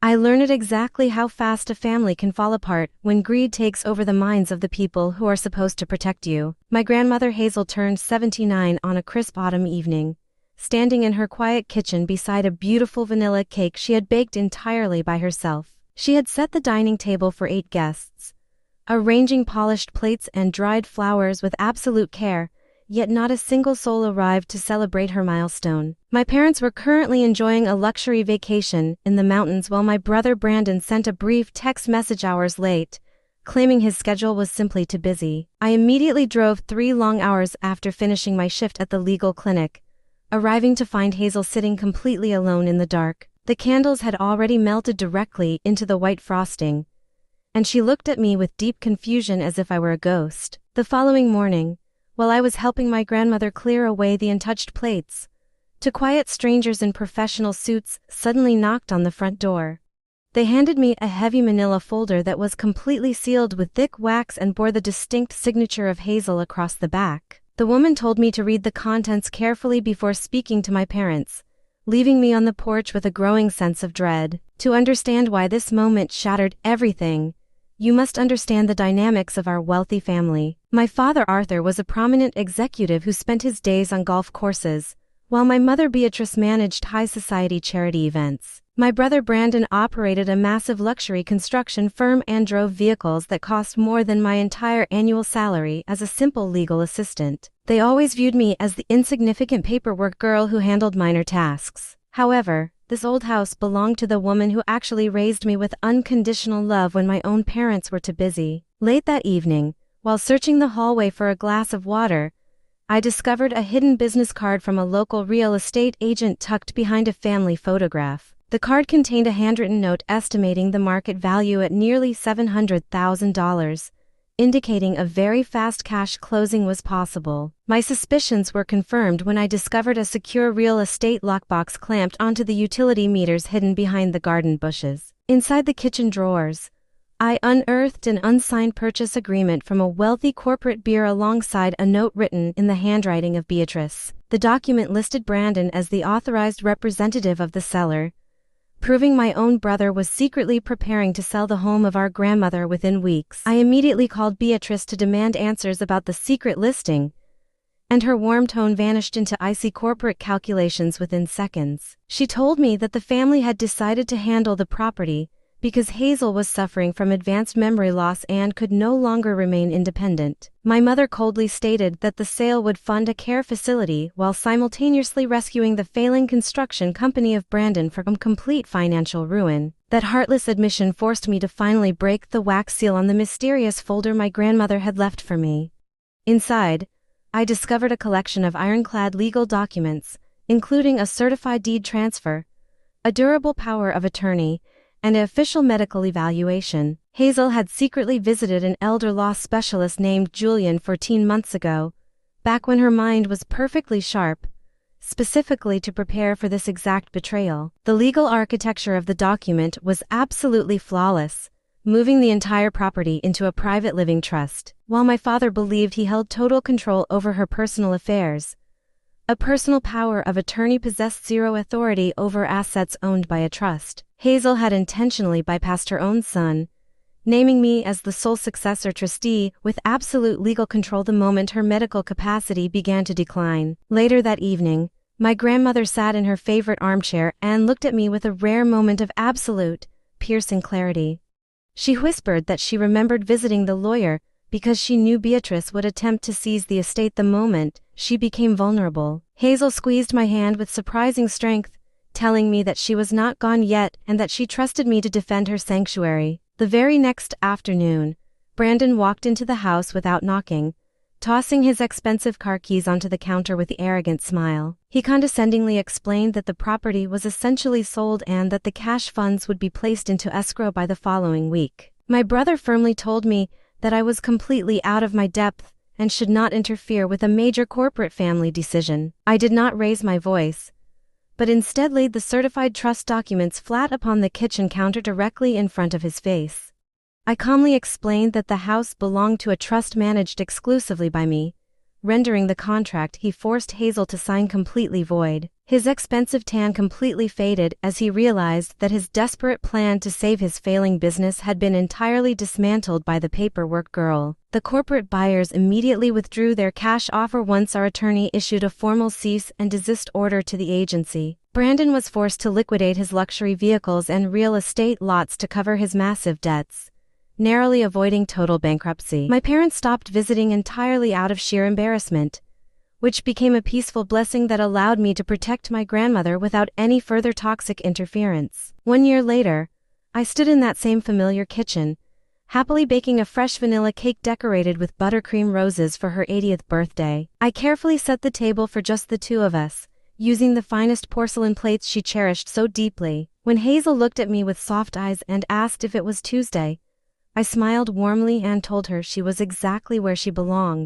I learned exactly how fast a family can fall apart when greed takes over the minds of the people who are supposed to protect you. My grandmother Hazel turned 79 on a crisp autumn evening, standing in her quiet kitchen beside a beautiful vanilla cake she had baked entirely by herself. She had set the dining table for 8 guests, arranging polished plates and dried flowers with absolute care, yet not a single soul arrived to celebrate her milestone. My parents were currently enjoying a luxury vacation in the mountains while my brother Brandon sent a brief text message hours late, claiming his schedule was simply too busy. I immediately drove 3 long hours after finishing my shift at the legal clinic, arriving to find Hazel sitting completely alone in the dark. The candles had already melted directly into the white frosting, and she looked at me with deep confusion as if I were a ghost. The following morning, while I was helping my grandmother clear away the untouched plates, 2 quiet strangers in professional suits suddenly knocked on the front door. They handed me a heavy manila folder that was completely sealed with thick wax and bore the distinct signature of Hazel across the back. The woman told me to read the contents carefully before speaking to my parents, leaving me on the porch with a growing sense of dread. To understand why this moment shattered everything, you must understand the dynamics of our wealthy family. My father Arthur was a prominent executive who spent his days on golf courses, while my mother Beatrice managed high society charity events. My brother Brandon operated a massive luxury construction firm and drove vehicles that cost more than my entire annual salary as a simple legal assistant. They always viewed me as the insignificant paperwork girl who handled minor tasks. However, this old house belonged to the woman who actually raised me with unconditional love when my own parents were too busy. Late that evening, while searching the hallway for a glass of water, I discovered a hidden business card from a local real estate agent tucked behind a family photograph. The card contained a handwritten note estimating the market value at nearly $700,000, indicating a very fast cash closing was possible. My suspicions were confirmed when I discovered a secure real estate lockbox clamped onto the utility meters hidden behind the garden bushes. Inside the kitchen drawers, I unearthed an unsigned purchase agreement from a wealthy corporate bureau alongside a note written in the handwriting of Beatrice. The document listed Brandon as the authorized representative of the seller, proving my own brother was secretly preparing to sell the home of our grandmother within weeks. I immediately called Beatrice to demand answers about the secret listing, and her warm tone vanished into icy corporate calculations within seconds. She told me that the family had decided to handle the property because Hazel was suffering from advanced memory loss and could no longer remain independent. My mother coldly stated that the sale would fund a care facility while simultaneously rescuing the failing construction company of Brandon from complete financial ruin. That heartless admission forced me to finally break the wax seal on the mysterious folder my grandmother had left for me. Inside, I discovered a collection of ironclad legal documents, including a certified deed transfer, a durable power of attorney, and an official medical evaluation. Hazel had secretly visited an elder law specialist named Julian 14 months ago, back when her mind was perfectly sharp, specifically to prepare for this exact betrayal. The legal architecture of the document was absolutely flawless, moving the entire property into a private living trust. While my father believed he held total control over her personal affairs, a personal power of attorney possessed zero authority over assets owned by a trust. Hazel had intentionally bypassed her own son, naming me as the sole successor trustee with absolute legal control the moment her medical capacity began to decline. Later that evening, my grandmother sat in her favorite armchair and looked at me with a rare moment of absolute, piercing clarity. She whispered that she remembered visiting the lawyer because she knew Beatrice would attempt to seize the estate the moment she became vulnerable. Hazel squeezed my hand with surprising strength, telling me that she was not gone yet and that she trusted me to defend her sanctuary. The very next afternoon, Brandon walked into the house without knocking, tossing his expensive car keys onto the counter with an arrogant smile. He condescendingly explained that the property was essentially sold and that the cash funds would be placed into escrow by the following week. My brother firmly told me that I was completely out of my depth and should not interfere with a major corporate family decision. I did not raise my voice, but instead laid the certified trust documents flat upon the kitchen counter directly in front of his face. I calmly explained that the house belonged to a trust managed exclusively by me, rendering the contract he forced Hazel to sign completely void. His expensive tan completely faded as he realized that his desperate plan to save his failing business had been entirely dismantled by the paperwork girl. The corporate buyers immediately withdrew their cash offer once our attorney issued a formal cease and desist order to the agency. Brandon was forced to liquidate his luxury vehicles and real estate lots to cover his massive debts, narrowly avoiding total bankruptcy. My parents stopped visiting entirely out of sheer embarrassment, which became a peaceful blessing that allowed me to protect my grandmother without any further toxic interference. 1 year later, I stood in that same familiar kitchen, happily baking a fresh vanilla cake decorated with buttercream roses for her 80th birthday. I carefully set the table for just the two of us, using the finest porcelain plates she cherished so deeply. When Hazel looked at me with soft eyes and asked if it was Tuesday, I smiled warmly and told her she was exactly where she belonged.